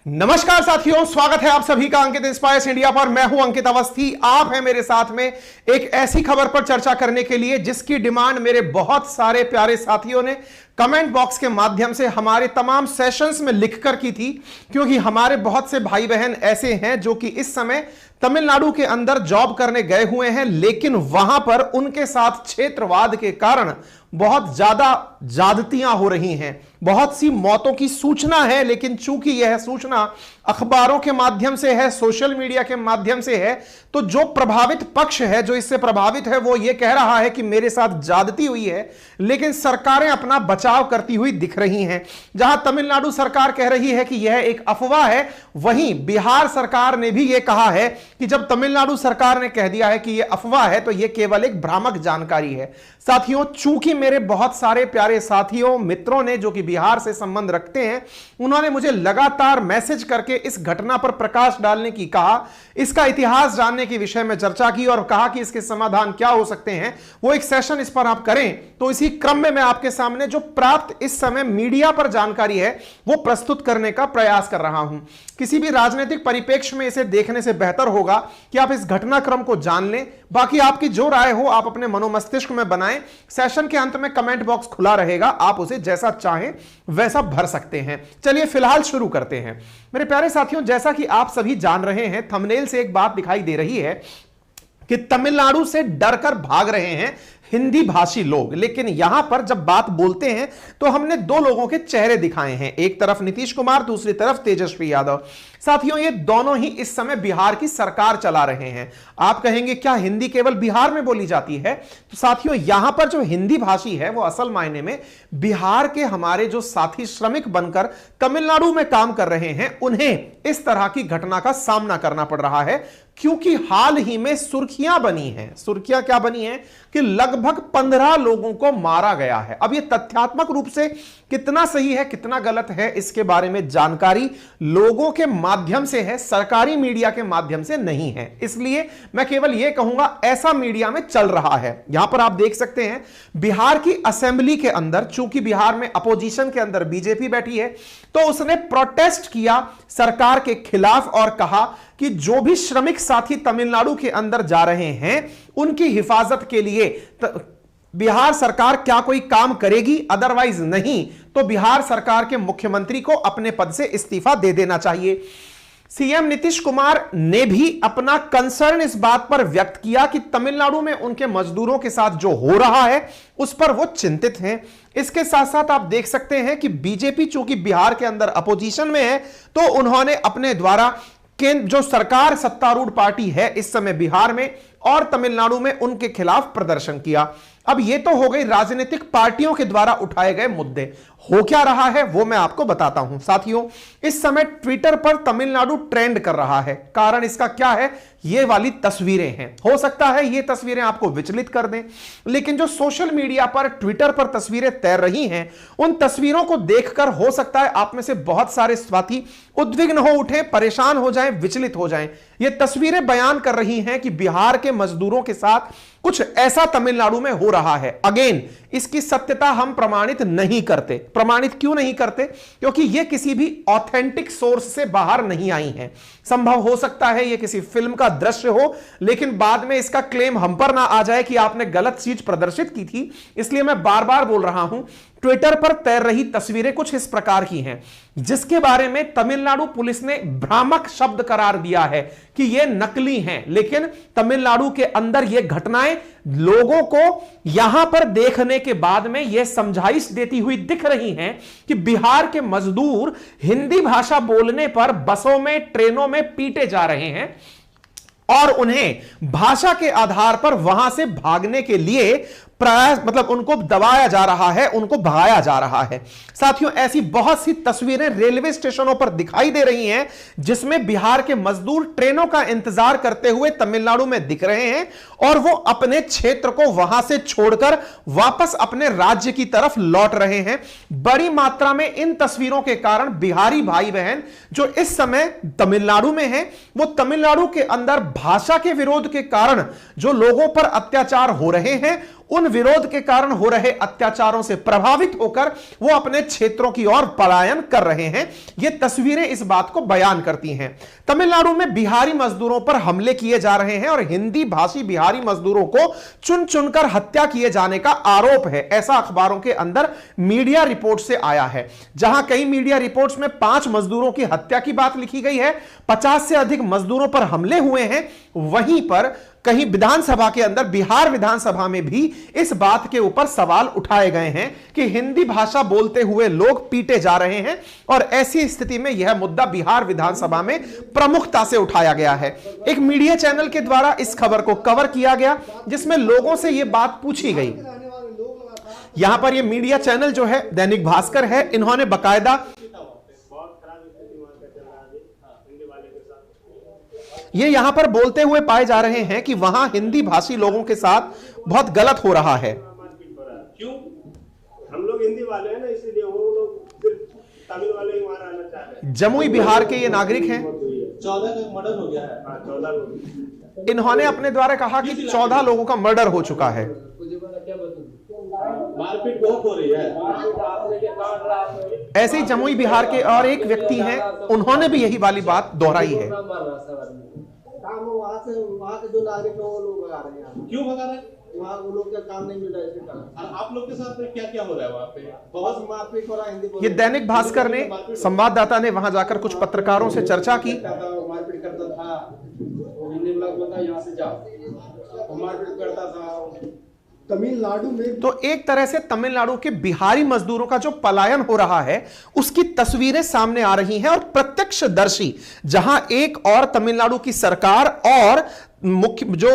नमस्कार साथियों, स्वागत है आप सभी का अंकित इंस्पायर्स इंडिया पर। मैं हूं अंकित अवस्थी। आप हैं मेरे साथ में एक ऐसी खबर पर चर्चा करने के लिए जिसकी डिमांड मेरे बहुत सारे प्यारे साथियों ने कमेंट बॉक्स के माध्यम से हमारे तमाम सेशंस में लिखकर की थी, क्योंकि हमारे बहुत से भाई बहन ऐसे हैं जो कि इस समय तमिलनाडु के अंदर जॉब करने गए हुए हैं, लेकिन वहां पर उनके साथ क्षेत्रवाद के कारण बहुत ज्यादा ज्यादतियां हो रही हैं, बहुत सी मौतों की सूचना है। लेकिन चूंकि यह सूचना अखबारों के माध्यम से है, सोशल मीडिया के माध्यम से है, तो जो प्रभावित पक्ष है, जो इससे प्रभावित है, वो ये कह रहा है कि मेरे साथ ज्यादती हुई है, लेकिन सरकारें अपना बचाव करती हुई दिख रही हैं। जहां तमिलनाडु सरकार कह रही है कि यह एक अफवाह है, वहीं बिहार सरकार ने भी यह कहा है कि जब तमिलनाडु सरकार ने कह दिया है कि यह अफवाह है, तो यह केवल एक भ्रामक जानकारी है। साथियों, चूंकि मेरे बहुत सारे प्यारे साथियों, मित्रों ने जो कि बिहार से संबंध रखते हैं, उन्होंने मुझे लगातार मैसेज करके इस घटना पर प्रकाश डालने की कहा, इसका इतिहास जानने के विषय में चर्चा की और कहा कि इसके समाधान क्या हो सकते हैं, वो एक सेशन इस पर आप करें। तो इसी क्रम में मैं आपके सामने जो प्राप्त इस समय मीडिया पर जानकारी है वो प्रस्तुत करने का प्रयास कर रहा हूं। किसी भी राजनीतिक परिप्रेक्ष्य में इसे देखने से बेहतर होगा कि आप इस घटनाक्रम को जान लें। बाकी आपकी जो राय हो आप अपने मनोमस्तिष्क में बनाएं। सेशन के अंत में कमेंट बॉक्स खुला रहेगा, आप उसे जैसा चाहें वैसा भर सकते हैं। चलिए फिलहाल शुरू करते हैं। मेरे प्यारे साथियों, जैसा कि आप सभी जान रहे हैं, थंबनेल से एक बात दिखाई दे रही है कि तमिलनाडु से डरकर भाग रहे हैं हिंदी भाषी लोग। लेकिन यहां पर जब बात बोलते हैं तो हमने दो लोगों के चेहरे दिखाए हैं, एक तरफ नीतीश कुमार, दूसरी तरफ तेजस्वी यादव। साथियों, ये दोनों ही इस समय बिहार की सरकार चला रहे हैं। आप कहेंगे क्या हिंदी केवल बिहार में बोली जाती है? तो साथियों, यहां पर जो हिंदी भाषी है वो असल मायने में बिहार के हमारे जो साथी श्रमिक बनकर तमिलनाडु में काम कर रहे हैं, उन्हें इस तरह की घटना का सामना करना पड़ रहा है, क्योंकि हाल ही में सुर्खियां बनी हैं। सुर्खियां क्या बनी हैं कि लगभग 15 लोगों को मारा गया है। अब यह तथ्यात्मक रूप से कितना सही है कितना गलत है, इसके बारे में जानकारी लोगों के माध्यम से है, सरकारी मीडिया के माध्यम से नहीं है। इसलिए मैं केवल यह कहूंगा ऐसा मीडिया में चल रहा है। यहां पर आप देख सकते हैं बिहार की असेंबली के अंदर, चूंकि बिहार में अपोजिशन के अंदर बीजेपी बैठी है, तो उसने प्रोटेस्ट किया सरकार के खिलाफ और कहा कि जो भी श्रमिक साथी तमिलनाडु के अंदर जा रहे हैं उनकी हिफाजत के लिए बिहार सरकार क्या कोई काम करेगी, अदरवाइज नहीं तो बिहार सरकार के मुख्यमंत्री को अपने पद से इस्तीफा दे देना चाहिए। सीएम नीतीश कुमार ने भी अपना कंसर्न इस बात पर व्यक्त किया कि तमिलनाडु में उनके मजदूरों के साथ जो हो रहा है उस पर वो चिंतित हैं। इसके साथ साथ आप देख सकते हैं कि बीजेपी चूंकि बिहार के अंदर अपोजिशन में है, तो उन्होंने अपने द्वारा केंद्र जो सरकार सत्तारूढ़ पार्टी है इस समय बिहार में और तमिलनाडु में, उनके खिलाफ प्रदर्शन किया। अब यह तो हो गई राजनीतिक पार्टियों के द्वारा उठाए गए मुद्दे। हो क्या रहा है वो मैं आपको बताता हूं। साथियों, इस समय ट्विटर पर तमिलनाडु ट्रेंड कर रहा है। कारण इसका क्या है? ये वाली तस्वीरें हैं। हो सकता है ये तस्वीरें आपको विचलित कर दें, लेकिन जो सोशल मीडिया पर, ट्विटर पर तस्वीरें तैर रही हैं, उन तस्वीरों को देखकर हो सकता है आप में से बहुत सारे साथी उद्विग्न हो उठे, परेशान हो जाएं, विचलित हो जाएं। ये तस्वीरें बयान कर रही हैं कि बिहार के मजदूरों के साथ कुछ ऐसा तमिलनाडु में हो रहा है। अगेन, इसकी सत्यता हम प्रमाणित नहीं करते। प्रमाणित क्यों नहीं करते? क्योंकि ये किसी भी ऑथेंटिक सोर्स से बाहर नहीं आई हैं। संभव हो सकता है ये किसी फिल्म का दृश्य हो, लेकिन बाद में इसका क्लेम हम पर ना आ जाए कि आपने गलत चीज प्रदर्शित की थी। इसलिए मैं बार बार बोल रहा हूं, ट्विटर पर तैर रही तस्वीरें कुछ इस प्रकार की हैं, जिसके बारे में तमिलनाडु पुलिस ने भ्रामक शब्द करार दिया है कि ये नकली हैं। लेकिन तमिलनाडु के अंदर ये घटनाएं लोगों को यहां पर देखने के बाद में यह समझाइश देती हुई दिख रही हैं कि बिहार के मजदूर हिंदी भाषा बोलने पर बसों में, ट्रेनों में पीटे जा रहे हैं और उन्हें भाषा के आधार पर वहां से भागने के लिए प्रयास, मतलब उनको दबाया जा रहा है, उनको भगाया जा रहा है। साथियों, ऐसी बहुत सी तस्वीरें रेलवे स्टेशनों पर दिखाई दे रही हैं जिसमें बिहार के मजदूर ट्रेनों का इंतजार करते हुए तमिलनाडु में दिख रहे हैं और वो अपने क्षेत्र को वहां से छोड़कर वापस अपने राज्य की तरफ लौट रहे हैं। बड़ी मात्रा में इन तस्वीरों के कारण बिहारी भाई बहन जो इस समय तमिलनाडु में हैं, वो तमिलनाडु के अंदर भाषा के विरोध के कारण जो लोगों पर अत्याचार हो रहे हैं उन विरोध के कारण हो रहे अत्याचारों से प्रभावित होकर वो अपने क्षेत्रों की ओर पलायन कर रहे हैं। ये तस्वीरें इस बात को बयान करती हैं। तमिलनाडु में बिहारी मजदूरों पर हमले किए जा रहे हैं और हिंदी भाषी बिहारी मजदूरों को चुन चुनकर हत्या किए जाने का आरोप है, ऐसा अखबारों के अंदर मीडिया रिपोर्ट से आया है। जहां कई मीडिया रिपोर्ट्स में 5 मजदूरों की हत्या की बात लिखी गई है, 50 से अधिक मजदूरों पर हमले हुए हैं, वहीं पर कहीं विधानसभा के अंदर, बिहार विधानसभा में भी इस बात के ऊपर सवाल उठाए गए हैं कि हिंदी भाषा बोलते हुए लोग पीटे जा रहे हैं और ऐसी स्थिति में यह मुद्दा बिहार विधानसभा में प्रमुखता से उठाया गया है। एक मीडिया चैनल के द्वारा इस खबर को कवर किया गया जिसमें लोगों से यह बात पूछी गई। यहां पर यह मीडिया चैनल जो है दैनिक भास्कर है, इन्होंने बकायदा ये यहां पर बोलते हुए पाए जा रहे हैं कि वहां हिंदी भाषी लोगों के साथ बहुत गलत हो रहा है। क्यों? हम लोग हिंदी वाले हैं ना, इसलिए वो लोग सिर्फ तमिल वाले ही वहां रहना चाह रहे हैं। जमुई बिहार के ये नागरिक हैं। 14 का मर्डर हो गया है। 14 लोग। इन्होंने अपने द्वारा कहा कि 14 लोगों का मर्डर हो चुका है। मारपीट बहुत हो रही है। ऐसे ही जमुई बिहार के और एक व्यक्ति हैं, उन्होंने भी यही वाली बात दोहराई है। वहाँ के जो नागरिक है वो लोग भगा रहे हैं। क्यों भगा रहे हैं? वहाँ वो लोग का काम नहीं मिल रहा है इसके कारण। और आप लोग के साथ में क्या क्या हो रहा है वहाँ पे? बहुत मारपीट हो रहा है हिंदी। ये दैनिक भास्कर ने, संवाददाता ने वहां जाकर कुछ पत्रकारों से चर्चा की। मारपीट करता था, हिंदी ब्लॉग बता यहाँ से जाओ, मारपीट करता था तमिलनाडु में। तो एक तरह से तमिलनाडु के बिहारी मजदूरों का जो पलायन हो रहा है उसकी तस्वीरें सामने आ रही हैं और प्रत्यक्षदर्शी, जहां एक और तमिलनाडु की सरकार और मुख्य जो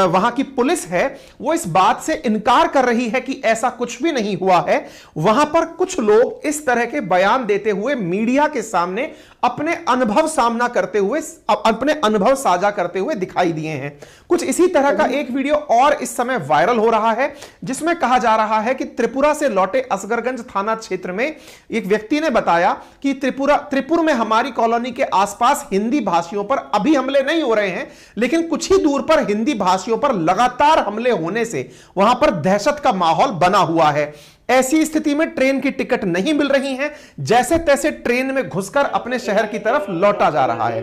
वहां की पुलिस है वो इस बात से इनकार कर रही है कि ऐसा कुछ भी नहीं हुआ है, वहां पर कुछ लोग इस तरह के बयान देते हुए मीडिया के सामने अपने अनुभव सामना करते हुए, अपने अनुभव साझा करते हुए दिखाई दिए हैं। कुछ इसी तरह का एक वीडियो और इस समय वायरल हो रहा है जिसमें कहा जा रहा है कि त्रिपुरा से लौटे असगरगंज थाना क्षेत्र में एक व्यक्ति ने बताया कि त्रिपुर में हमारी कॉलोनी के आसपास हिंदी भाषियों पर अभी हमले नहीं हो रहे हैं, लेकिन कुछ ही दूर पर हिंदी भाषियों पर लगातार हमले होने से वहां पर दहशत का माहौल बना हुआ है। ऐसी स्थिति में ट्रेन की टिकट नहीं मिल रही है, जैसे तैसे ट्रेन में घुसकर अपने शहर की तरफ लौटा जा रहा है।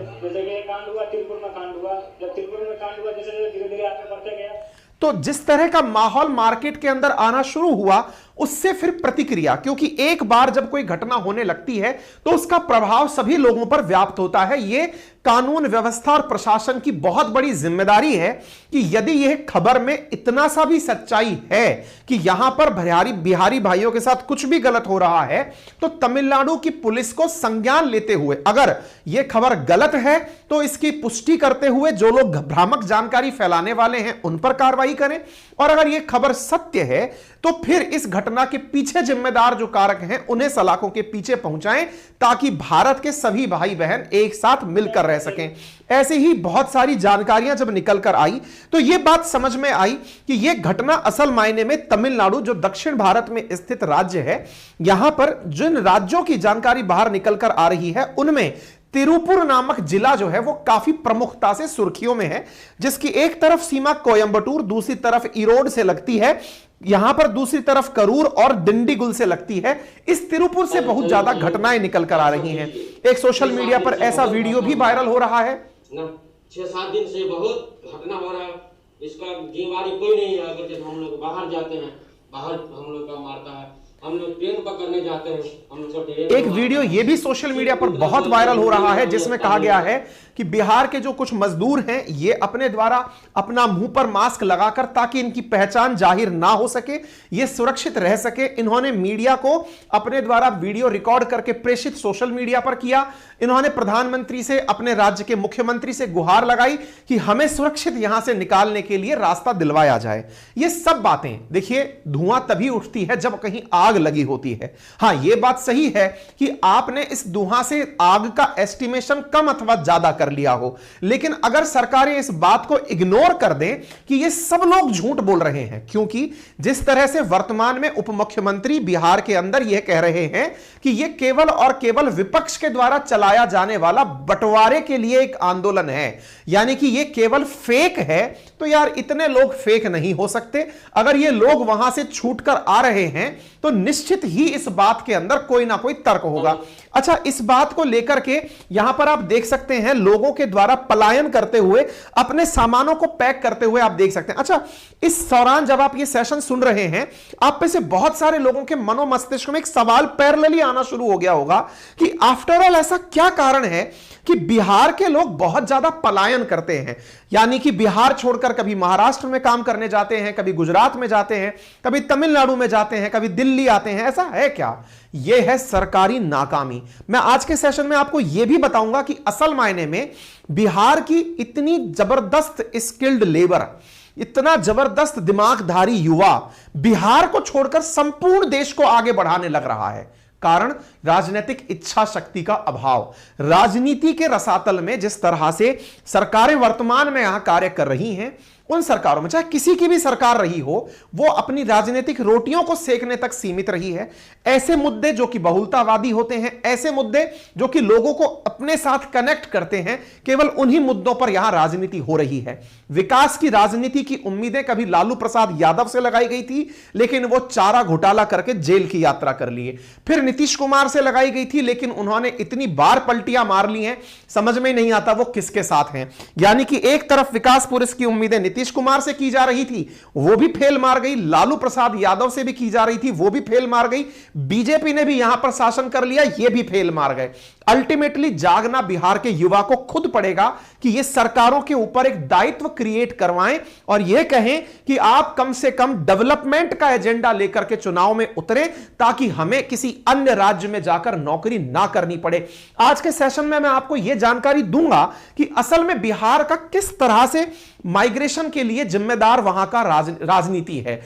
तो जिस तरह का माहौल मार्केट के अंदर आना शुरू हुआ उससे फिर प्रतिक्रिया, क्योंकि एक बार जब कोई घटना होने लगती है तो उसका प्रभाव सभी लोगों पर व्याप्त होता है। यह कानून व्यवस्था और प्रशासन की बहुत बड़ी जिम्मेदारी है कि यदि यह खबर में इतना सा भी सच्चाई है कि यहां पर बिहारी भाइयों के साथ कुछ भी गलत हो रहा है तो तमिलनाडु की पुलिस को संज्ञान लेते हुए, अगर यह खबर गलत है तो इसकी पुष्टि करते हुए जो लोग भ्रामक जानकारी फैलाने वाले हैं उन पर कार्रवाई करें, और अगर यह खबर सत्य है तो फिर इस घटना के पीछे जिम्मेदार जो कारक हैं उन्हें सलाखों के पीछे पहुंचाएं ताकि भारत के सभी भाई बहन एक साथ मिलकर रह सकें। ऐसे ही बहुत सारी जानकारियां जब निकल कर आई तो यह बात समझ में आई कि यह घटना असल मायने में तमिलनाडु, जो दक्षिण भारत में स्थित राज्य है, यहां पर जिन राज्यों की जानकारी बाहर निकल कर आ रही है उनमें तिरुपुर नामक जिला जो है वो काफी प्रमुखता से सुर्खियों में है, जिसकी एक तरफ सीमा कोयंबटूर, दूसरी तरफ इरोड से लगती है, यहां पर दूसरी तरफ करूर और डिंडीगुल से लगती है। इस तिरुपुर से बहुत ज्यादा घटनाएं निकल कर आ रही हैं। एक सोशल मीडिया पर ऐसा वीडियो भी वायरल हो रहा है। 6-7 दिन से बहुत घटना हो रहा है, इसका जिम्मेवारी कोई नहीं है। अगर जब हम लोग बाहर जाते हैं, बाहर हम लोग का मारता है, हम लोग ट्रेन पकड़ने जाते हैं, हम लोग को ट्रेन। एक वीडियो ये भी सोशल मीडिया पर बहुत वायरल हो रहा है जिसमें कहा गया है कि बिहार के जो कुछ मजदूर हैं ये अपने द्वारा अपना मुंह पर मास्क लगाकर, ताकि इनकी पहचान जाहिर ना हो सके, ये सुरक्षित रह सके, इन्होंने मीडिया को अपने द्वारा वीडियो रिकॉर्ड करके प्रेषित सोशल मीडिया पर किया। इन्होंने प्रधानमंत्री से, अपने राज्य के मुख्यमंत्री से गुहार लगाई कि हमें सुरक्षित यहां से निकालने के लिए रास्ता दिलवाया जाए। ये सब बातें देखिए, धुआं तभी उठती है जब कहीं आग लगी होती है। हां, यह बात सही है कि आपने इस धुआं से आग का एस्टिमेशन कम अथवा ज्यादा कर लिया हो, लेकिन अगर सरकारें इस बात को इग्नोर कर दें कि ये सब लोग झूठ बोल रहे हैं, क्योंकि जिस तरह से वर्तमान में उप मुख्यमंत्री बिहार के अंदर यह कह रहे हैं कि यह केवल और केवल विपक्ष के द्वारा चलाया जाने वाला बंटवारे के लिए एक आंदोलन है, यानी कि यह केवल फेक है, तो यार इतने लोग फेक नहीं हो सकते। अगर ये लोग वहां से छूटकर आ रहे हैं तो निश्चित ही इस बात के अंदर कोई ना कोई तर्क होगा। अच्छा, इस बात को लेकर के यहां पर आप देख सकते हैं लोगों के द्वारा पलायन करते हुए, अपने सामानों को पैक करते हुए आप देख सकते हैं। अच्छा, इस दौरान जब आप ये सेशन सुन रहे हैं, आप में से बहुत सारे लोगों के मनोमस्तिष्क में एक सवाल पैरेलली आना शुरू हो गया होगा कि आफ्टर ऑल ऐसा क्या कारण है कि बिहार के लोग बहुत ज्यादा पलायन करते हैं, यानी कि बिहार छोड़कर कभी महाराष्ट्र में काम करने जाते हैं, कभी गुजरात में जाते हैं, कभी तमिलनाडु में जाते हैं, कभी दिल्ली आते हैं। ऐसा है क्या? यह है सरकारी नाकामी। मैं आज के सेशन में आपको यह भी बताऊंगा कि असल मायने में बिहार की इतनी जबरदस्त स्किल्ड लेबर, इतना जबरदस्त दिमागधारी युवा बिहार को छोड़कर संपूर्ण देश को आगे बढ़ाने लग रहा है। कारण राजनीतिक इच्छा शक्ति का अभाव। राजनीति के रसातल में जिस तरह से सरकारें वर्तमान में यहां कार्य कर रही हैं, उन सरकारों में चाहे किसी की भी सरकार रही हो, वो अपनी राजनीतिक रोटियों को सेकने तक सीमित रही है। ऐसे मुद्दे जो कि बहुलतावादी होते हैं, ऐसे मुद्दे जो कि लोगों को अपने साथ कनेक्ट करते हैं, केवल उन्हीं मुद्दों पर यहां राजनीति हो रही है। विकास की राजनीति की उम्मीदें कभी लालू प्रसाद यादव से लगाई गई थी, लेकिन वो चारा घोटाला करके जेल की यात्रा कर लिए। फिर नीतीश कुमार से लगाई गई थी, लेकिन उन्होंने इतनी बार पलटियां मार ली हैं, समझ में नहीं आता वो किसके साथ हैं। यानी कि एक तरफ विकास पुरुष की उम्मीदें नीतीश कुमार से की जा रही थी, वो भी फेल मार गई। लालू प्रसाद यादव से भी की जा रही थी, वो भी फेल मार गई। बीजेपी ने भी यहां पर शासन कर लिया, ये भी फेल मार गए। अल्टीमेटली जागना बिहार के युवा को खुद पड़ेगा कि ये सरकारों के ऊपर एक दायित्व क्रिएट करवाएं और ये कहें कि आप कम से कम डेवलपमेंट का एजेंडा लेकर के चुनाव में उतरे, ताकि हमें किसी अन्य राज्य में जाकर नौकरी ना करनी पड़े। आज के सेशन में मैं आपको यह जानकारी दूंगा कि असल में बिहार का किस तरह से माइग्रेशन के लिए जिम्मेदार वहां का राजनीति है,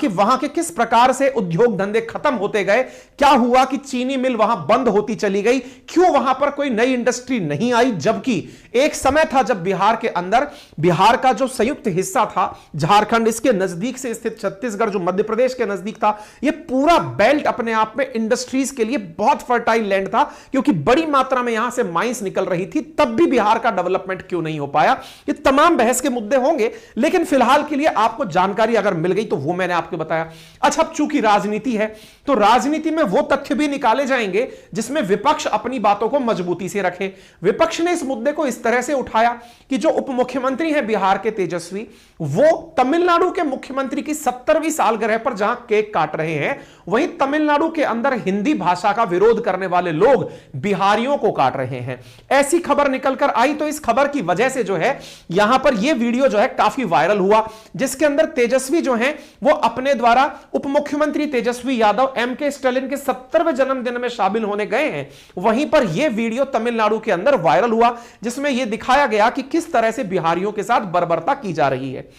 वहां के किस प्रकार से उद्योग धंधे खत्म होते गए, क्या हुआ कि चीनी मिल वहां बंद होती चली गई, क्यों वहां पर कोई नई इंडस्ट्री नहीं आई, जबकि एक समय था जब बिहार के अंदर, बिहार का जो संयुक्त हिस्सा था झारखंड, इसके नजदीक से स्थित छत्तीसगढ़ जो मध्य प्रदेश के नजदीक था, यह पूरा बेल्ट अपने आप में इंडस्ट्रीज के लिए बहुत फर्टाइल लैंड था, क्योंकि बड़ी मात्रा में यहां से माइंस निकल रही थी। तब भी बिहार का डेवलपमेंट क्यों नहीं हो पाया? ये तमाम बहस के मुद्दे होंगे, लेकिन फिलहाल के लिए आपको जानकारी अगर मिल गई तो वो मैंने आपको बताया। अच्छा, अब चूंकि राजनीति है तो राजनीति में वो तथ्य भी निकाले जाएंगे जिसमें विपक्ष अपनी बातों को मजबूती से रखे। विपक्ष ने इस मुद्दे को इस तरह से उठाया कि जो उप मुख्यमंत्री हैं बिहार के तेजस्वी, वो तमिलनाडु के मुख्यमंत्री की 70वीं सालगिरह पर जहां केक काट रहे हैं, वहीं तमिलनाडु के अंदर हिंदी भाषा का विरोध करने वाले लोग बिहारियों को काट रहे हैं। ऐसी खबर निकलकर आई, तो इस खबर की वजह से जो है यहां पर यह वीडियो जो है काफी वायरल हुआ, जिसके अंदर तेजस्वी जो हैं वो अपने द्वारा उप मुख्यमंत्री तेजस्वी यादव एमके स्टालिन के 70वें जन्मदिन में शामिल होने गए हैं। वहीं पर यह वीडियो तमिलनाडु के अंदर वायरल हुआ, जिसमें यह दिखाया गया कि किस तरह से बिहारियों के साथ बर्बरता की जा रही है।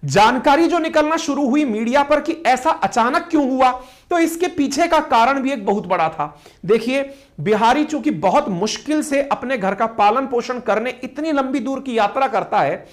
जानकारी जो निकलना शुरू हुई मीडिया पर कि ऐसा अचानक क्यों हुआ, तो इसके पीछे का कारण भी एक बहुत बड़ा था। देखिए, बिहारी चूंकि बहुत मुश्किल से अपने घर का पालन पोषण करने इतनी लंबी दूर की यात्रा करता है,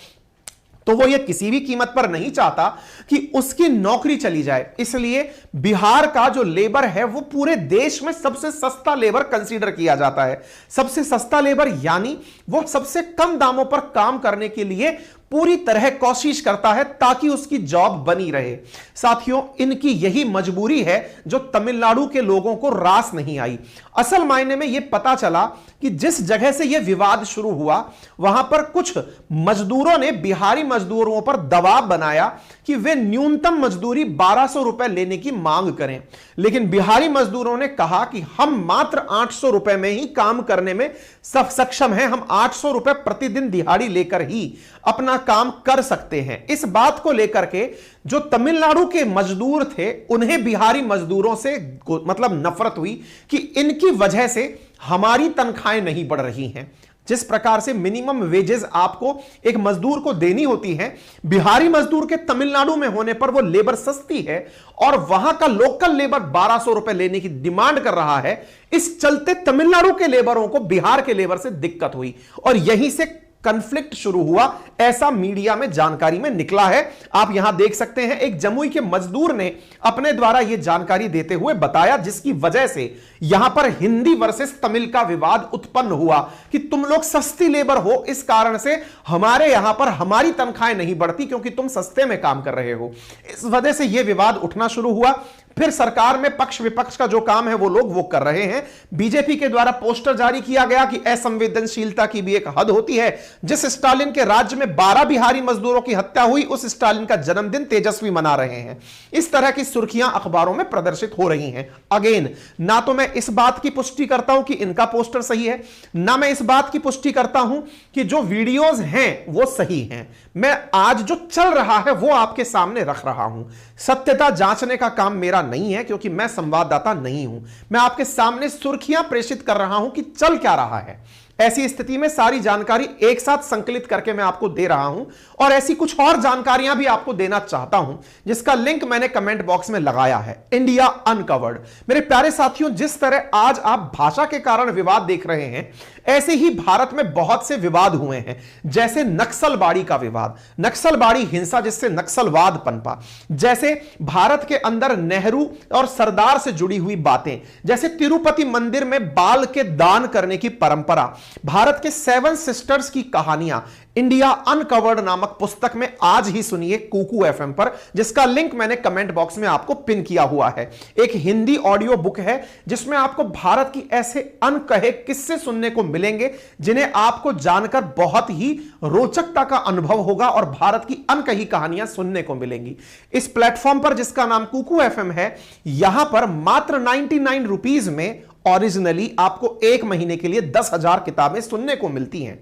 तो वो ये किसी भी कीमत पर नहीं चाहता कि उसकी नौकरी चली जाए। इसलिए बिहार का जो लेबर है वो पूरे देश में सबसे सस्ता लेबर कंसीडर किया जाता है। सबसे सस्ता लेबर यानी वो सबसे कम दामों पर काम करने के लिए पूरी तरह कोशिश करता है ताकि उसकी जॉब बनी रहे। साथियों, इनकी यही मजबूरी है जो तमिलनाडु के लोगों को रास नहीं आई। असल मायने में यह पता चला कि जिस जगह से यह विवाद शुरू हुआ, वहां पर कुछ मजदूरों ने बिहारी मजदूरों पर दबाव बनाया कि वे न्यूनतम मजदूरी 1200 रुपए लेने की मांग करें, लेकिन बिहारी मजदूरों ने कहा कि हम मात्र 800 रुपए में ही काम करने में सक्षम हैं, हम 800 रुपए प्रतिदिन दिहाड़ी लेकर ही अपना काम कर सकते हैं। इस बात को लेकर के जो तमिलनाडु के मजदूर थे, उन्हें बिहारी मजदूरों से मतलब नफरत हुई कि इनकी वजह से हमारी तनख्वाहें नहीं बढ़ रही हैं। जिस प्रकार से मिनिमम वेजेस आपको एक मजदूर को देनी होती है, बिहारी मजदूर के तमिलनाडु में होने पर वो लेबर सस्ती है और वहां का लोकल लेबर 1200 रुपए लेने की डिमांड कर रहा है। इस चलते तमिलनाडु के लेबरों को बिहार के लेबर से दिक्कत हुई और यहीं से कॉन्फ्लिक्ट शुरू हुआ, ऐसा मीडिया में जानकारी में निकला है। आप यहां देख सकते हैं, एक जमुई के मजदूर ने अपने द्वारा यह जानकारी देते हुए बताया, जिसकी वजह से यहां पर हिंदी वर्सेस तमिल का विवाद उत्पन्न हुआ कि तुम लोग सस्ती लेबर हो, इस कारण से हमारे यहां पर हमारी तनख्वाहें नहीं बढ़ती क्योंकि तुम सस्ते में काम कर रहे हो। इस वजह से यह विवाद उठना शुरू हुआ। फिर सरकार में पक्ष विपक्ष का जो काम है वो लोग वो कर रहे हैं। बीजेपी के द्वारा पोस्टर जारी किया गया कि असंवेदनशीलता की भी एक हद होती है। जिस स्टालिन के राज्य में 12 बिहारी मजदूरों की हत्या हुई, उस स्टालिन का जन्मदिन तेजस्वी मना रहे हैं। इस तरह की सुर्खियां अखबारों में प्रदर्शित हो रही हैं। अगेन, ना तो मैं इस बात की पुष्टि करता हूं कि इनका पोस्टर सही है, ना मैं इस बात की पुष्टि करता हूं कि जो वीडियोज हैं वो सही हैं। मैं आज जो चल रहा है वो आपके सामने रख रहा हूं। सत्यता जांचने का काम मेरा नहीं है क्योंकि मैं संवाददाता नहीं हूं। मैं आपके सामने सुर्खियां प्रेषित कर रहा हूं कि चल क्या रहा है। ऐसी स्थिति में सारी जानकारी एक साथ संकलित करके मैं आपको दे रहा हूं और ऐसी कुछ और जानकारियां भी आपको देना चाहता हूं, जिसका लिंक मैंने कमेंट बॉक्स में लगाया है। India uncovered. मेरे प्यारे साथियों, जिस तरह आज आप भाषा के कारण विवाद देख रहे हैं, ऐसे ही भारत में बहुत से विवाद हुए हैं। जैसे नक्सलबाड़ी का विवाद, नक्सलबाड़ी हिंसा जिससे नक्सलवाद पनपा, जैसे भारत के अंदर नेहरू और सरदार से जुड़ी हुई बातें, जैसे तिरुपति मंदिर में बाल के दान करने की परंपरा, भारत के 7 सिस्टर्स की कहानियां। इंडिया अनकवर्ड नामक पुस्तक में आज ही सुनिए कुकू एफएम पर, जिसका लिंक मैंने कमेंट बॉक्स में आपको पिन किया हुआ है। एक हिंदी ऑडियो बुक है जिसमें आपको भारत की ऐसे अनकहे किस्से सुनने को मिलेंगे जिन्हें आपको जानकर बहुत ही रोचकता का अनुभव होगा और भारत की अनकही कहानियां सुनने को मिलेंगी। इस प्लेटफॉर्म पर, जिसका नाम कुकू एफएम है, यहां पर मात्र 99 रुपीज में ओरिजिनली आपको 1 महीने के लिए 10,000 किताबें सुनने को मिलती हैं।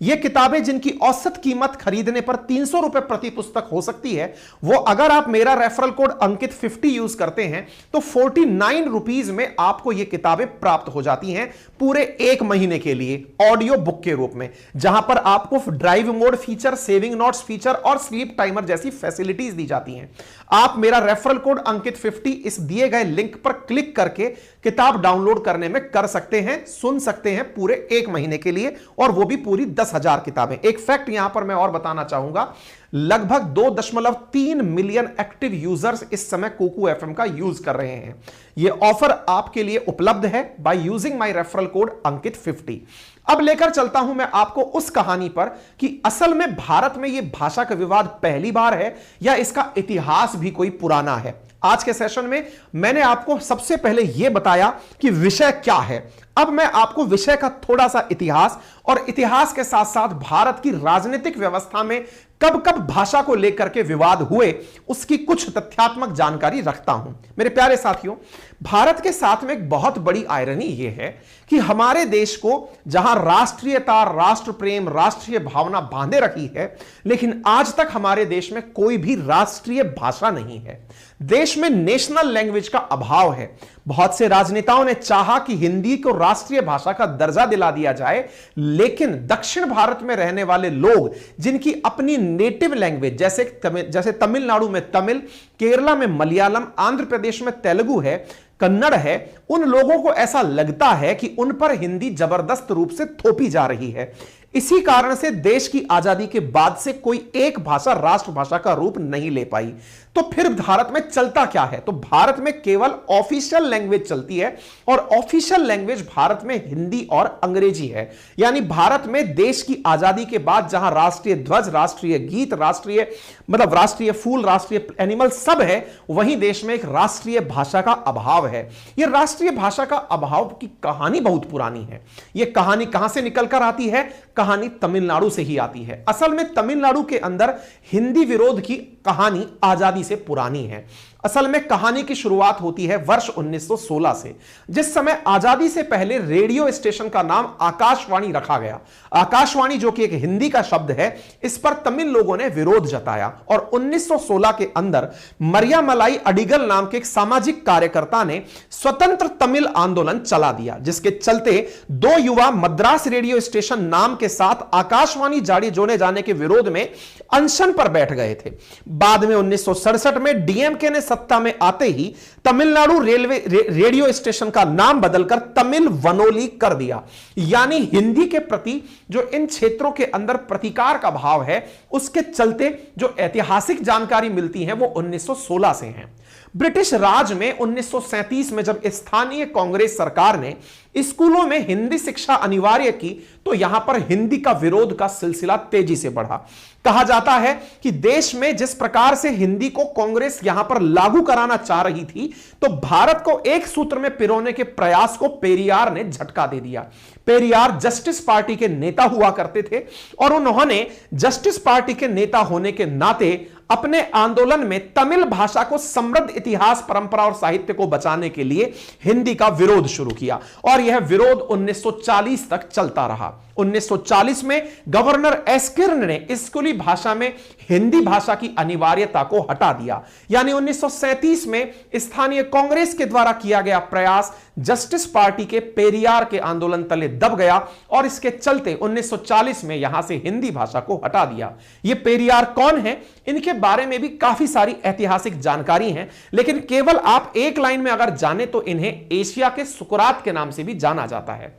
ये किताबें जिनकी औसत कीमत खरीदने पर 300 रुपए प्रति पुस्तक हो सकती है, वो अगर आप मेरा रेफरल कोड अंकित 50 यूज करते हैं तो 49 रुपीज में आपको ये किताबें प्राप्त हो जाती हैं पूरे 1 महीने के लिए ऑडियो बुक के रूप में, जहां पर आपको drive mode feature, saving notes feature और स्लीप टाइमर जैसी फैसिलिटीज दी जाती हैं। आप मेरा रेफरल कोड अंकित 50 इस दिए गए लिंक पर क्लिक करके किताब डाउनलोड करने में कर सकते हैं, सुन सकते हैं पूरे 1 महीने के लिए, और वो भी पूरी 10,000 किताबें। एक फैक्ट यहां पर मैं और बताना चाहूंगा, लगभग 2.3 मिलियन एक्टिव यूजर्स इस समय कुकू एफएम का यूज कर रहे हैं। यह ऑफर आपके लिए उपलब्ध है by using my referral code Ankit 50। अब लेकर चलता हूं मैं आपको उस कहानी पर कि असल में भारत में यह भाषा का विवाद पहली बार है या इसका इतिहास भी कोई पुराना है। आज के सेशन में मैंने आपको सबसे पहले यह बताया कि विषय क्या है। अब मैं आपको विषय का थोड़ा सा इतिहास और इतिहास के साथ साथ भारत की राजनीतिक व्यवस्था में कब कब भाषा को लेकर के विवाद हुए उसकी कुछ तथ्यात्मक जानकारी रखता हूं। मेरे प्यारे साथियों, भारत के साथ में एक बहुत बड़ी आयरनी यह है कि हमारे देश को जहां राष्ट्रीयता, राष्ट्र प्रेम, राष्ट्रीय भावना बांधे रखी है, लेकिन आज तक हमारे देश में कोई भी राष्ट्रीय भाषा नहीं है। देश में नेशनल लैंग्वेज का अभाव है। बहुत से राजनेताओं ने चाहा कि हिंदी को राष्ट्रीय भाषा का दर्जा दिला दिया जाए, लेकिन दक्षिण भारत में रहने वाले लोग जिनकी अपनी नेटिव लैंग्वेज जैसे तमिलनाडु में तमिल, केरला में मलयालम, आंध्र प्रदेश में तेलुगु है, कन्नड़ है, उन लोगों को ऐसा लगता है कि उन पर हिंदी जबरदस्त रूप से थोपी जा रही है। इसी कारण से देश की आजादी के बाद से कोई एक भाषा राष्ट्रभाषा का रूप नहीं ले पाई। तो फिर भारत में चलता क्या है? तो भारत में केवल ऑफिशियल लैंग्वेज चलती है और ऑफिशियल लैंग्वेज भारत में हिंदी और अंग्रेजी है। यानी भारत में देश की आजादी के बाद जहां राष्ट्रीय ध्वज, राष्ट्रीय गीत, राष्ट्रीय फूल, राष्ट्रीय एनिमल सब है, वहीं देश में एक राष्ट्रीय भाषा का अभाव है। यह राष्ट्रीय भाषा का अभाव की कहानी बहुत पुरानी है। यह कहानी कहां से निकलकर आती है? कहानी तमिलनाडु से ही आती है। असल में तमिलनाडु के अंदर हिंदी विरोध की कहानी आजादी से पुरानी है। असल में कहानी की शुरुआत होती है वर्ष 1916 से, जिस समय आजादी से पहले रेडियो स्टेशन का नाम आकाशवाणी रखा गया। आकाशवाणी जो कि एक हिंदी का शब्द है, इस पर तमिल लोगों ने विरोध जताया और 1916 के अंदर मरियामलाई अडिगल नाम के एक सामाजिक कार्यकर्ता ने स्वतंत्र तमिल आंदोलन चला दिया, जिसके चलते 2 युवा मद्रास रेडियो स्टेशन नाम के साथ आकाशवाणी जारी जोड़े जाने के विरोध में अनशन पर बैठ गए थे। बाद में 1967 में डीएमके ने सत्ता में आते ही तमिलनाडु रेडियो स्टेशन का नाम बदलकर तमिल वनोली कर दिया। यानी हिंदी के प्रति जो इन क्षेत्रों के अंदर प्रतिकार का भाव है, उसके चलते जो ऐतिहासिक जानकारी मिलती है वो 1916 से है। ब्रिटिश राज में 1937 में जब स्थानीय कांग्रेस सरकार ने स्कूलों में हिंदी शिक्षा अनिवार्य की तो यहां पर हिंदी का विरोध का सिलसिला तेजी से बढ़ा। कहा जाता है कि देश में जिस प्रकार से हिंदी को कांग्रेस यहां पर लागू कराना चाह रही थी, तो भारत को एक सूत्र में पिरोने के प्रयास को पेरियार ने झटका दे दिया। पेरियार जस्टिस पार्टी के नेता हुआ करते थे और उन्होंने जस्टिस पार्टी के नेता होने के नाते अपने आंदोलन में तमिल भाषा को समृद्ध इतिहास, परंपरा और साहित्य को बचाने के लिए हिंदी का विरोध शुरू किया और यह विरोध 1940 तक चलता रहा। 1940 में गवर्नर एस्किर्न ने स्कूली भाषा में हिंदी भाषा की अनिवार्यता को हटा दिया। यानी 1937 में स्थानीय कांग्रेस के द्वारा किया गया प्रयास जस्टिस पार्टी के पेरियार के आंदोलन तले दब गया और इसके चलते 1940 में यहां से हिंदी भाषा को हटा दिया। ये पेरियार कौन है, इनके बारे में भी काफी सारी ऐतिहासिक जानकारी है, लेकिन केवल आप एक लाइन में अगर जाने तो इन्हें एशिया के सुकरात के नाम से भी जाना जाता है।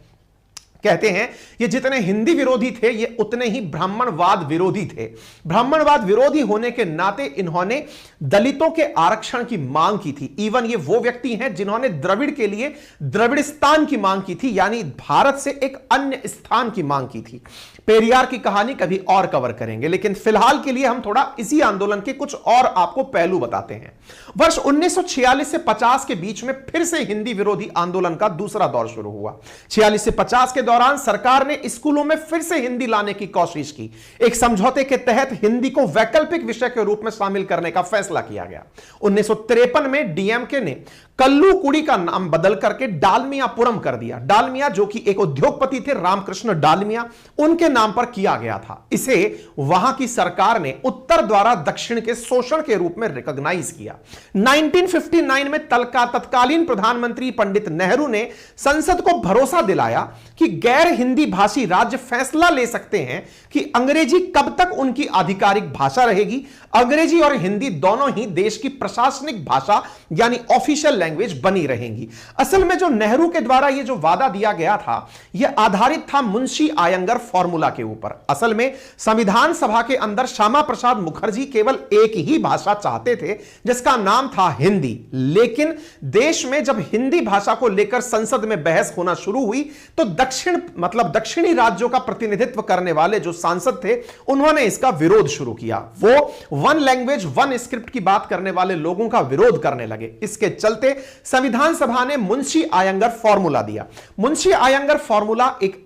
कहते हैं ये जितने हिंदी विरोधी थे ये उतने ही ब्राह्मणवाद विरोधी थे। ब्राह्मणवाद विरोधी होने के नाते इन्होंने दलितों के आरक्षण की मांग की थी। इवन ये वो व्यक्ति हैं जिन्होंने द्रविड़ के लिए द्रविड़स्तान की मांग की थी, यानी भारत से एक अन्य स्थान की मांग की थी। पेरियार की कहानी कभी और कवर करेंगे, लेकिन फिलहाल के लिए हम थोड़ा इसी आंदोलन के कुछ और आपको पहलू बताते हैं। वर्ष 1946 से 50 के बीच में फिर से हिंदी विरोधी आंदोलन का दूसरा दौर शुरू हुआ। 46 से 50 के दौरान सरकार ने स्कूलों में फिर से हिंदी लाने की कोशिश की। एक समझौते के तहत हिंदी को वैकल्पिक विषय के रूप में शामिल करने का फैसला किया गया। 1953 में डीएमके ने कल्लूकुड़ी का नाम बदल करके डालमियापुरम कर दिया। डालमिया जो कि एक उद्योगपति थे रामकृष्ण डालमिया, उनके नाम पर किया गया था। इसे वहां की सरकार ने उत्तर द्वारा दक्षिण के शोषण के रूप में रिकॉग्नाइज किया। 1959 में तत्कालीन प्रधानमंत्री पंडित नेहरू ने संसद को भरोसा दिलाया कि गैर हिंदी भाषी राज्य फैसला ले सकते हैं कि अंग्रेजी कब तक उनकी आधिकारिक भाषा रहेगी। अंग्रेजी और हिंदी दोनों ही देश की प्रशासनिक भाषा यानी ऑफिशियल लैंग्वेज बनी रहेंगी। असल में जो नेहरू के द्वारा ये जो वादा दिया गया था यह आधारित था मुंशी आयंगर फॉर्मूला के ऊपर। असल में संविधान सभा के अंदर श्यामा प्रसाद मुखर्जी केवल एक ही भाषा चाहते थे जिसका नाम था हिंदी, लेकिन देश में जब हिंदी भाषा को लेकर संसद में बहस होना शुरू हुई तो दक्षिणी राज्यों का प्रतिनिधित्व करने वाले जो सांसद थे उन्होंने इसका विरोध शुरू किया। वो वन लैंग्वेज वन स्क्रिप्ट की बात करने वाले लोगों का विरोध करने लगे। इसके चलते संविधान सभा ने मुंशी आयंगर फॉर्मूला दिया। मुंशी आयंगर फॉर्मूला एक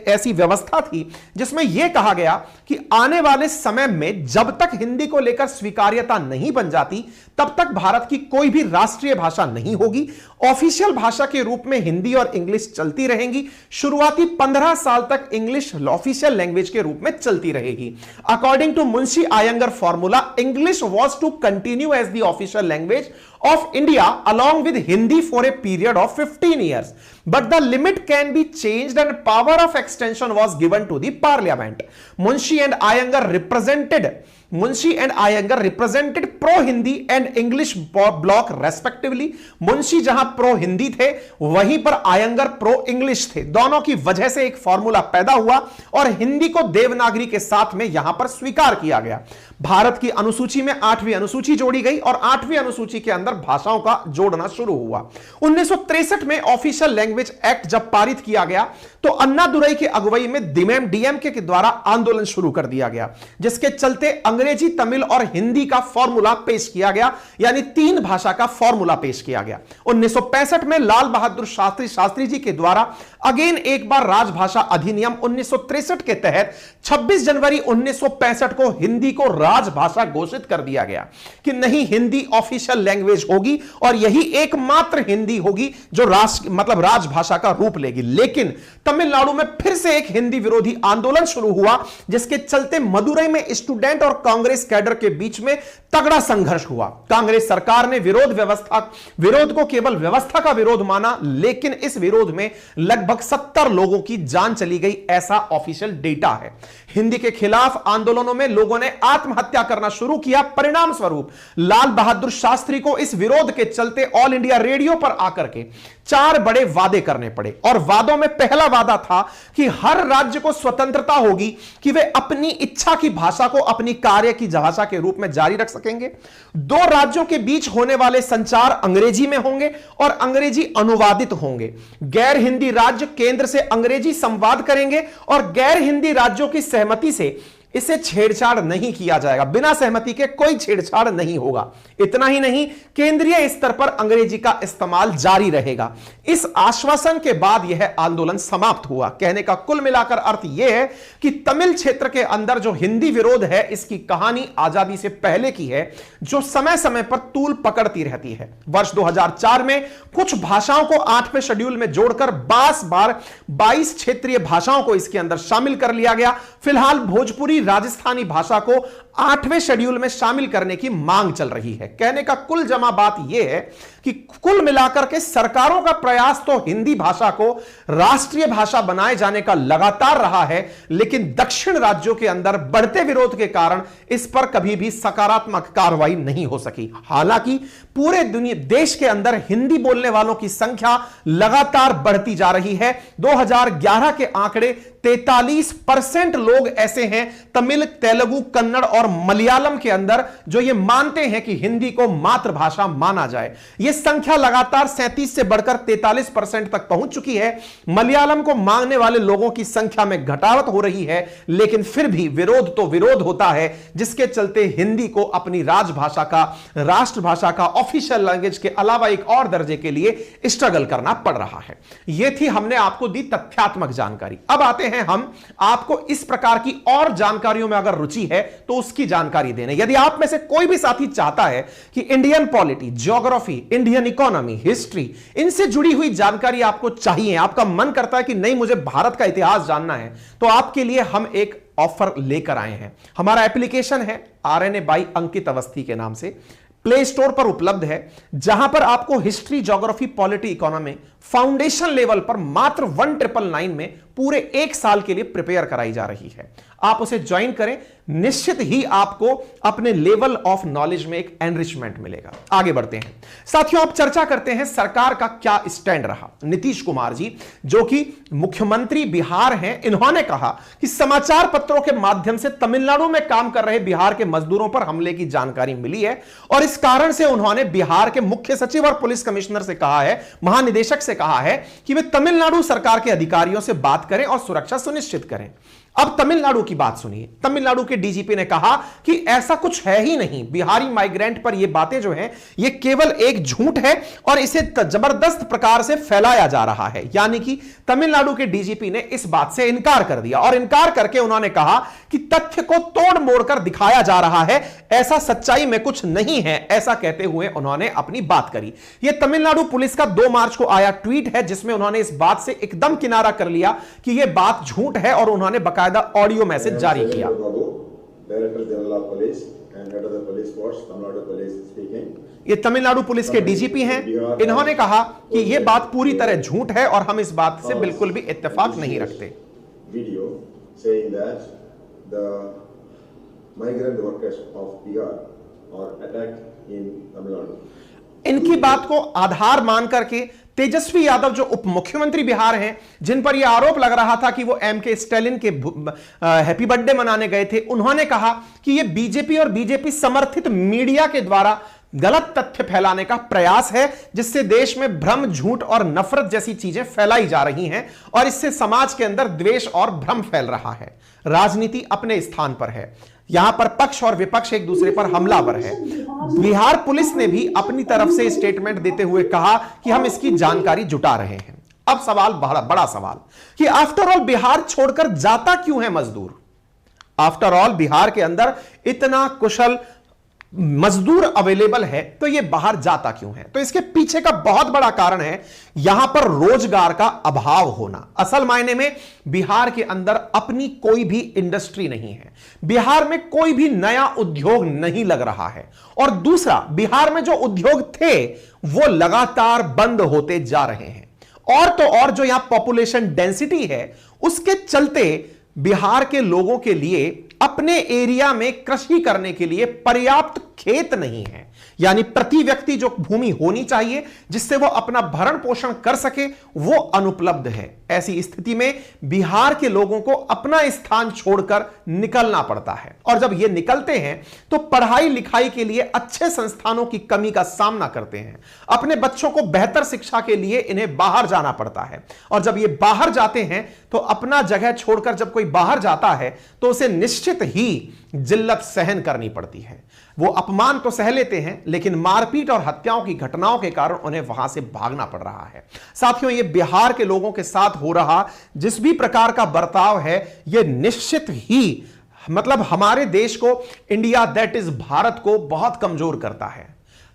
ऐसी व्यवस्था थी जिसमें यह कहा गया कि आने वाले समय में जब तक हिंदी को लेकर स्वीकार्यता नहीं बन जाती तब तक भारत की कोई भी राष्ट्रीय भाषा नहीं होगी। ऑफिशियल भाषा के रूप में हिंदी और इंग्लिश चलती रहेंगी। शुरुआती 15 साल तक इंग्लिश ऑफिशियल लैंग्वेज के रूप में चलती रहेगी। According to Munshi Ayyangar formula, English was to continue as the official language of India along with Hindi for a period of 15 years. But the limit can be changed and power of extension was given to the parliament. Munshi and Iyengar represented pro-Hindi and English bloc respectively. Munshi जहां pro-Hindi थे वहीं पर Iyengar pro-English थे। दोनों की वजह से एक फॉर्मूला पैदा हुआ और हिंदी को देवनागरी के साथ में यहां पर स्वीकार किया गया। भारत की अनुसूची में 8वीं अनुसूची जोड़ी गई और 8वीं अनुसूची के अंदर भाषाओं का जोड़ना शुरू हुआ। 1963 में ऑफिशियल लैंग्वेज एक्ट जब पारित किया गया तो अन्नादुरई की अगुवाई में डीएमके के द्वारा आंदोलन शुरू कर दिया गया, जिसके चलते अंग्रेजी, तमिल और हिंदी का फॉर्मूला पेश किया गया, यानी 3 भाषा का फॉर्मूला पेश किया गया। 1965 में लाल बहादुर शास्त्री जी के द्वारा अगेन एक बार राजभाषा अधिनियम 1963 के तहत 26 जनवरी 1965 को हिंदी को राजभाषा घोषित कर दिया गया कि नहीं, हिंदी ऑफिशियल लैंग्वेज होगी और यही एकमात्र हिंदी होगी जो राजभाषा का रूप लेगी। लेकिन तमिलनाडु में फिर से एक हिंदी विरोधी आंदोलन शुरू हुआ, जिसके चलते मदुरई में स्टूडेंट और कांग्रेस कैडर के बीच में तगड़ा संघर्ष हुआ। कांग्रेस सरकार ने विरोध को केवल व्यवस्था का विरोध माना, लेकिन इस विरोध में लगभग 70 लोगों की जान चली गई, ऐसा ऑफिशियल डेटा है। हिंदी के खिलाफ आंदोलनों में लोगों ने आत्महत्या आत्महत्या करना शुरू किया। परिणाम स्वरूप लाल बहादुर शास्त्री को इस विरोध के चलते ऑल इंडिया रेडियो पर आकर के 4 बड़े वादे करने पड़े। और वादों में पहला वादा था कि हर राज्य को स्वतंत्रता होगी कि वे अपनी इच्छा की भाषा को अपनी कार्य की भाषा के रूप में जारी रख सकेंगे। 2 राज्यों के बीच होने वाले संचार अंग्रेजी में होंगे और अंग्रेजी अनुवादित होंगे। गैर हिंदी राज्य केंद्र से अंग्रेजी संवाद करेंगे और गैर हिंदी राज्यों की सहमति से इसे छेड़छाड़ नहीं किया जाएगा। बिना सहमति के कोई छेड़छाड़ नहीं होगा। इतना ही नहीं, केंद्रीय स्तर पर अंग्रेजी का इस्तेमाल जारी रहेगा। इस आश्वासन के बाद यह आंदोलन समाप्त हुआ। कहने का कुल मिलाकर अर्थ यह है कि तमिल क्षेत्र के अंदर जो हिंदी विरोध है, इसकी कहानी आजादी से पहले की है, जो समय समय पर तूल पकड़ती रहती है। वर्ष 2004 में कुछ भाषाओं को 8वें शेड्यूल में जोड़कर 22 क्षेत्रीय भाषाओं को इसके अंदर शामिल कर लिया गया। फिलहाल भोजपुरी राजस्थानी भाषा को 8वें शेड्यूल में शामिल करने की मांग चल रही है। कहने का कुल जमा बात यह है कि कुल मिलाकर के सरकारों का प्रयास तो हिंदी भाषा को राष्ट्रीय भाषा बनाए जाने का लगातार रहा है, लेकिन दक्षिण राज्यों के अंदर बढ़ते विरोध के कारण इस पर कभी भी सकारात्मक कार्रवाई नहीं हो सकी। हालांकि पूरे देश के अंदर हिंदी बोलने वालों की संख्या लगातार बढ़ती जा रही है। 2011 के आंकड़े 43% लोग ऐसे हैं तमिल, तेलुगु, कन्नड़ और मलयालम के अंदर जो ये मानते हैं कि हिंदी को मातृभाषा माना जाए। यह संख्या लगातार 37 से बढ़कर 43% तक पहुंच चुकी है। मलयालम को मांगने वाले लोगों की संख्या में घटावट हो रही है, लेकिन फिर भी विरोध तो विरोध होता है, जिसके चलते हिंदी को अपनी राजभाषा का, राष्ट्रभाषा का, ऑफिशियल लैंग्वेज के अलावा एक और दर्जे के लिए स्ट्रगल करना पड़ रहा है। यह थी हमने आपको दी तथ्यात्मक जानकारी। अब आते हैं हम आपको इस प्रकार की और जानकारियों में अगर रुचि है तो उसकी जानकारी देने। यदि आप में से कोई भी साथी चाहता है कि Indian polity, geography, Indian economy, history, इनसे जुड़ी हुई जानकारी आपको चाहिए, आपका मन करता है कि नहीं मुझे भारत का इतिहास जानना है, तो आपके लिए हम एक ऑफर लेकर आए हैं। हमारा एप्लीकेशन है RNA बाई अंकित अवस्थी के नाम से, प्ले स्टोर पर उपलब्ध है, जहां पर आपको history, geography, polity, economy foundation level पर मात्र 1999 में पूरे 1 साल के लिए प्रिपेयर कराई जा रही है। आप उसे ज्वाइन करें, निश्चित ही आपको अपने लेवल ऑफ नॉलेज में एक एनरिचमेंट मिलेगा। आगे बढ़ते हैं साथियों, आप चर्चा करते हैं सरकार का क्या स्टैंड रहा। नीतीश कुमार जी जो कि मुख्यमंत्री बिहार हैं, इन्होंने कहा कि समाचार पत्रों के माध्यम से तमिलनाडु में काम कर रहे बिहार के मजदूरों पर हमले की जानकारी मिली है और इस कारण से उन्होंने बिहार के मुख्य सचिव और पुलिस कमिश्नर से कहा है, महानिदेशक से कहा है कि वे तमिलनाडु सरकार के अधिकारियों से बात करें और सुरक्षा सुनिश्चित करें। अब तमिलनाडु की बात सुनिए। तमिलनाडु के डीजीपी ने कहा कि ऐसा कुछ है ही नहीं, बिहारी माइग्रेंट पर यह बातें जो हैं ये केवल एक झूठ है और इसे जबरदस्त प्रकार से फैलाया जा रहा है। यानी कि तमिलनाडु के डीजीपी ने इस बात से इनकार कर दिया और इनकार करके उन्होंने कहा कि तथ्य को तोड़ मोड़ कर दिखाया जा रहा है, ऐसा सच्चाई में कुछ नहीं है। ऐसा कहते हुए उन्होंने अपनी बात करी। यह तमिलनाडु पुलिस का 2 मार्च को आया ट्वीट है, जिसमें उन्होंने इस बात से एकदम किनारा कर लिया कि यह बात झूठ है और उन्होंने बकायदा ऑडियो मैसेज जारी किया। Director general of police and head of the police force, Tamil Nadu police speaking. ये तमिलनाडु पुलिस के डीजीपी हैं। इन्होंने कहा कि यह बात पूरी तरह झूठ है और हम इस बात से बिल्कुल भी इत्तेफाक नहीं रखते। Video saying that the migrant workers of Bihar are attacked in Tamil Nadu. इनकी बात को आधार मान करके तेजस्वी यादव जो उप मुख्यमंत्री बिहार हैं, जिन पर यह आरोप लग रहा था कि वो MK स्टालिन के हैप्पी बर्थडे मनाने गए थे, उन्होंने कहा कि यह बीजेपी और बीजेपी समर्थित मीडिया के द्वारा गलत तथ्य फैलाने का प्रयास है, जिससे देश में भ्रम, झूठ और नफरत जैसी चीजें फैलाई जा रही हैं और इससे समाज के अंदर द्वेष और भ्रम फैल रहा है। राजनीति अपने स्थान पर है, यहां पर पक्ष और विपक्ष एक दूसरे पर हमलावर है। बिहार पुलिस ने भी अपनी तरफ से स्टेटमेंट देते हुए कहा कि हम इसकी जानकारी जुटा रहे हैं। अब सवाल बड़ा सवाल कि आफ्टर ऑल बिहार छोड़कर जाता क्यों है मजदूर? आफ्टर ऑल बिहार के अंदर इतना कुशल मजदूर अवेलेबल है, तो ये बाहर जाता क्यों है? तो इसके पीछे का बहुत बड़ा कारण है यहां पर रोजगार का अभाव होना। असल मायने में बिहार के अंदर अपनी कोई भी इंडस्ट्री नहीं है, बिहार में कोई भी नया उद्योग नहीं लग रहा है और दूसरा, बिहार में जो उद्योग थे वो लगातार बंद होते जा रहे हैं। और तो और जो यहां पॉपुलेशन डेंसिटी है उसके चलते बिहार के लोगों के लिए अपने एरिया में कृषि करने के लिए पर्याप्त खेत नहीं है, यानी प्रति व्यक्ति जो भूमि होनी चाहिए जिससे वो अपना भरण पोषण कर सके वो अनुपलब्ध है। ऐसी स्थिति में बिहार के लोगों को अपना स्थान छोड़कर निकलना पड़ता है, और जब ये निकलते हैं तो पढ़ाई लिखाई के लिए अच्छे संस्थानों की कमी का सामना करते हैं। अपने बच्चों को बेहतर शिक्षा के लिए इन्हें बाहर जाना पड़ता है, और जब ये बाहर जाते हैं तो अपना जगह छोड़कर जब कोई बाहर जाता है तो उसे निश्चित ही जिल्लत सहन करनी पड़ती है। वो अपमान तो सह लेते हैं, लेकिन मारपीट और हत्याओं की घटनाओं के कारण उन्हें वहां से भागना पड़ रहा है। साथियों, ये बिहार के लोगों के साथ हो रहा जिस भी प्रकार का बर्ताव है, ये निश्चित ही मतलब हमारे देश को, इंडिया दैट इज भारत को बहुत कमजोर करता है।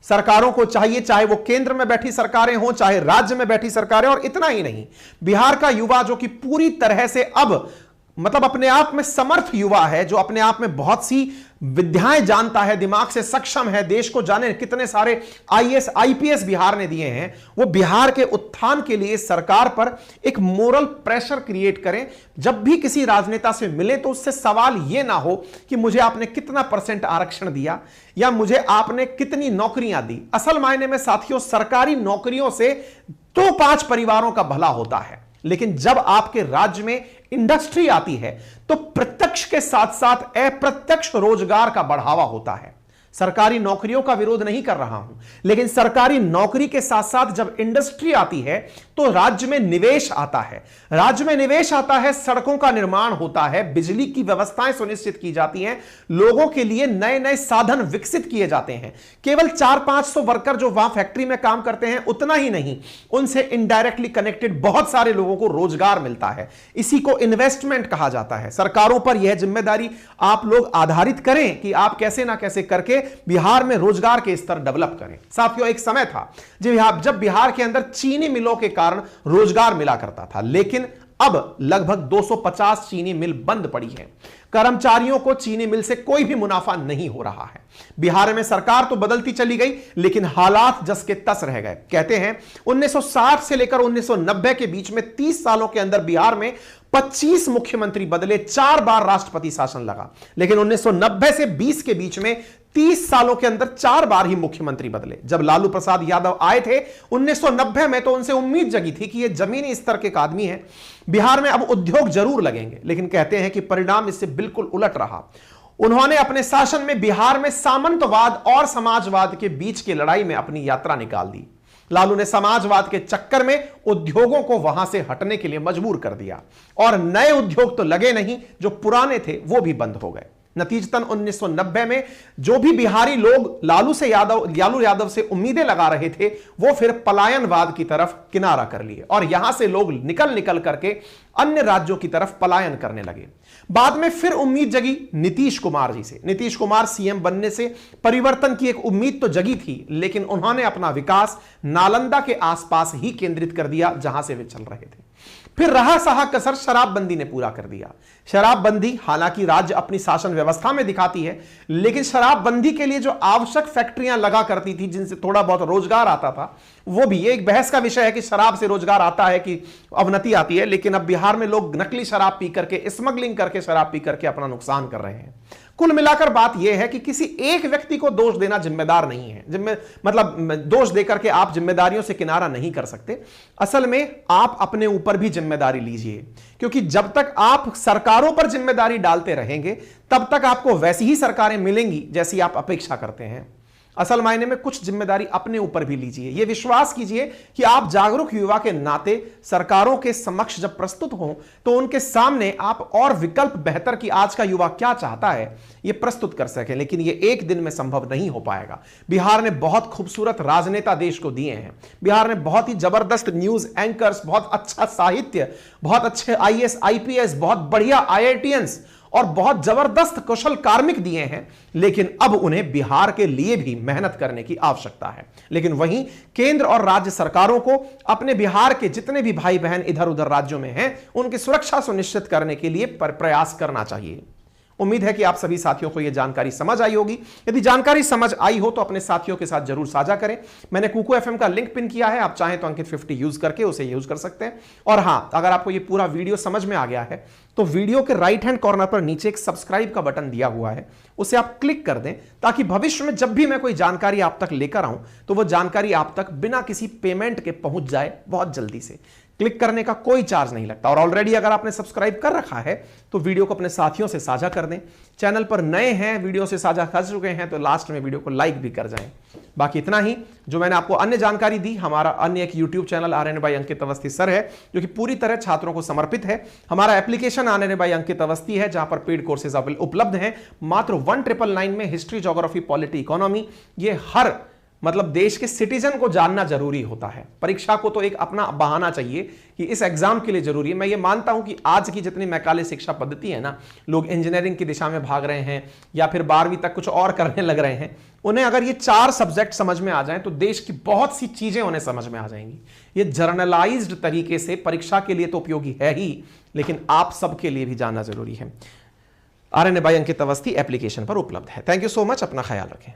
सरकारों को चाहिए, चाहे वो केंद्र में बैठी सरकारें हों, चाहे राज्य में बैठी सरकारें, और इतना ही नहीं, बिहार का युवा जो कि पूरी तरह से अब मतलब अपने आप में समर्थ युवा है, जो अपने आप में बहुत सी विद्याएं जानता है, दिमाग से सक्षम है, देश को जाने कितने सारे आईएएस आईपीएस बिहार ने दिए हैं, वो बिहार के उत्थान के लिए सरकार पर एक मोरल प्रेशर क्रिएट करें। जब भी किसी राजनेता से मिले तो उससे सवाल ये ना हो कि मुझे आपने कितना % आरक्षण दिया या मुझे आपने कितनी नौकरियां दी। असल मायने में साथियों, सरकारी नौकरियों से 2-5 परिवारों का भला होता है, लेकिन जब आपके राज्य में इंडस्ट्री आती है तो प्रत्यक्ष के साथ साथ अप्रत्यक्ष रोजगार का बढ़ावा होता है। सरकारी नौकरियों का विरोध नहीं कर रहा हूं, लेकिन सरकारी नौकरी के साथ साथ जब इंडस्ट्री आती है तो राज्य में निवेश आता है। राज्य में निवेश आता है, सड़कों का निर्माण होता है, बिजली की व्यवस्थाएं सुनिश्चित की जाती हैं, लोगों के लिए नए नए साधन विकसित किए जाते हैं। केवल 400-500 वर्कर जो वहां फैक्ट्री में काम करते हैं उतना ही नहीं, उनसे इनडायरेक्टली कनेक्टेड बहुत सारे लोगों को रोजगार मिलता है। इसी को इन्वेस्टमेंट कहा जाता है। सरकारों पर यह जिम्मेदारी आप लोग आधारित करें कि आप कैसे ना कैसे करके बिहार में रोजगार के स्तर डेवलप करें। साथियों, एक समय था जब बिहार के अंदर चीनी मिलों के कारण रोजगार मिला करता था, लेकिन अब लगभग 250 चीनी मिल बंद पड़ी है। कर्मचारियों को चीनी मिल से कोई भी मुनाफा नहीं हो रहा है। बिहार में सरकार तो बदलती चली गई, लेकिन हालात जस के तस रह गए। कहते हैं 1960 से लेकर 1990 के बीच में 30 सालों के अंदर बिहार में 25 मुख्यमंत्री बदले, 4 बार राष्ट्रपति शासन लगा। लेकिन 1990 से 20 के बीच में 30 सालों के अंदर 4 बार ही मुख्यमंत्री बदले। जब लालू प्रसाद यादव आए थे 1990 में, तो उनसे उम्मीद जगी थी कि ये जमीनी स्तर के आदमी हैं, बिहार में अब उद्योग जरूर लगेंगे। लेकिन कहते हैं कि परिणाम इससे बिल्कुल उलट रहा। उन्होंने अपने शासन में बिहार में सामंतवाद और समाजवाद के बीच की लड़ाई में अपनी यात्रा निकाल दी। लालू ने समाजवाद के चक्कर में उद्योगों को वहां से हटने के लिए मजबूर कर दिया, और नए उद्योग तो लगे नहीं, जो पुराने थे वो भी बंद हो गए। नतीजतन 1990 में जो भी बिहारी लोग लालू यादव से उम्मीदें लगा रहे थे, वो फिर पलायनवाद की तरफ किनारा कर लिए, और यहां से लोग निकल करके अन्य राज्यों की तरफ पलायन करने लगे। बाद में फिर उम्मीद जगी नीतीश कुमार जी से। नीतीश कुमार सीएम बनने से परिवर्तन की एक उम्मीद तो जगी थी, लेकिन उन्होंने अपना विकास नालंदा के आसपास ही केंद्रित कर दिया जहां से वे चल रहे थे। फिर रहा सहा कसर शराबबंदी ने पूरा कर दिया। शराबबंदी हालांकि राज्य अपनी शासन व्यवस्था में दिखाती है, लेकिन शराबबंदी के लिए जो आवश्यक फैक्ट्रियां लगा करती थी, जिनसे थोड़ा बहुत रोजगार आता था, वो भी एक बहस का विषय है कि शराब से रोजगार आता है कि अवनति आती है। लेकिन अब बिहार में लोग नकली शराब पी करके, स्मगलिंग करके शराब पी करके अपना नुकसान कर रहे हैं। कुल मिलाकर बात यह है कि किसी एक व्यक्ति को दोष देना जिम्मेदार नहीं है। मतलब दोष देकर के आप जिम्मेदारियों से किनारा नहीं कर सकते। असल में आप अपने ऊपर भी जिम्मेदारी लीजिए, क्योंकि जब तक आप सरकारों पर जिम्मेदारी डालते रहेंगे तब तक आपको वैसी ही सरकारें मिलेंगी जैसी आप अपेक्षा करते हैं। असल मायने में कुछ जिम्मेदारी अपने ऊपर भी लीजिए। यह विश्वास कीजिए कि आप जागरूक युवा के नाते सरकारों के समक्ष जब प्रस्तुत हों तो उनके सामने आप और विकल्प बेहतर कि आज का युवा क्या चाहता है यह प्रस्तुत कर सकें। लेकिन यह एक दिन में संभव नहीं हो पाएगा। बिहार ने बहुत खूबसूरत राजनेता देश को दिए हैं। बिहार ने बहुत ही जबरदस्त न्यूज एंकर्स, बहुत अच्छा साहित्य, बहुत अच्छे आईएएस आईपीएस, बहुत बढ़िया आईआईटीएंस और बहुत जबरदस्त कुशल कार्मिक दिए हैं। लेकिन अब उन्हें बिहार के लिए भी मेहनत करने की आवश्यकता है। लेकिन वहीं केंद्र और राज्य सरकारों को अपने बिहार के जितने भी भाई बहन इधर उधर राज्यों में हैं, उनकी सुरक्षा सुनिश्चित करने के लिए प्रयास करना चाहिए। उम्मीद है कि आप सभी साथियों को यह जानकारी समझ आई होगी। यदि जानकारी समझ आई हो तो अपने साथियों के साथ जरूर साझा करें। मैंने कुकू एफएम का लिंक पिन किया है, आप चाहें तो अंकित 50 यूज करके उसे यूज कर सकते हैं। और हां, अगर आपको यह पूरा वीडियो समझ में आ गया है तो वीडियो के राइट हैंड कॉर्नर पर नीचे एक सब्सक्राइब का बटन दिया हुआ है, उसे आप क्लिक कर दें ताकि भविष्य में जब भी मैं कोई जानकारी आप तक लेकर आऊं तो वह जानकारी आप तक बिना किसी पेमेंट के पहुंच जाए बहुत जल्दी से। क्लिक करने का कोई चार्ज नहीं लगता। और ऑलरेडी अगर आपने सब्सक्राइब कर रखा है तो वीडियो को अपने साथियों से साझा कर दें। चैनल पर नए हैं, वीडियो से साझा कर चुके हैं तो लास्ट में वीडियो को लाइक भी कर जाएं। बाकी इतना ही जो मैंने आपको अन्य जानकारी दी, हमारा अन्य एक यूट्यूब चैनल आरएन बाय अंकित अवस्थी सर है जो कि पूरी तरह छात्रों को समर्पित है। हमारा एप्लीकेशन आरएन बाय अंकित अवस्थी है जहां पर पेड कोर्सेज उपलब्ध हैं मात्र 1999 में। हिस्ट्री, ज्योग्राफी, पॉलिटी, इकोनॉमी, ये हर मतलब देश के सिटीजन को जानना जरूरी होता है। परीक्षा को तो एक अपना बहाना चाहिए कि इस एग्जाम के लिए जरूरी है। मैं ये मानता हूं कि आज की जितनी मैकाले शिक्षा पद्धति है ना, लोग इंजीनियरिंग की दिशा में भाग रहे हैं या फिर 12वीं तक कुछ और करने लग रहे हैं, उन्हें अगर ये 4 सब्जेक्ट समझ में आ जाएं तो देश की बहुत सी चीजें उन्हें समझ में आ जाएंगी। ये जर्नलाइज्ड तरीके से परीक्षा के लिए तो उपयोगी है ही, लेकिन आप सबके लिए भी जानना जरूरी है। आरएन बाय अंकित अवस्थी एप्लीकेशन पर उपलब्ध है। थैंक यू सो मच, अपना ख्याल रखें।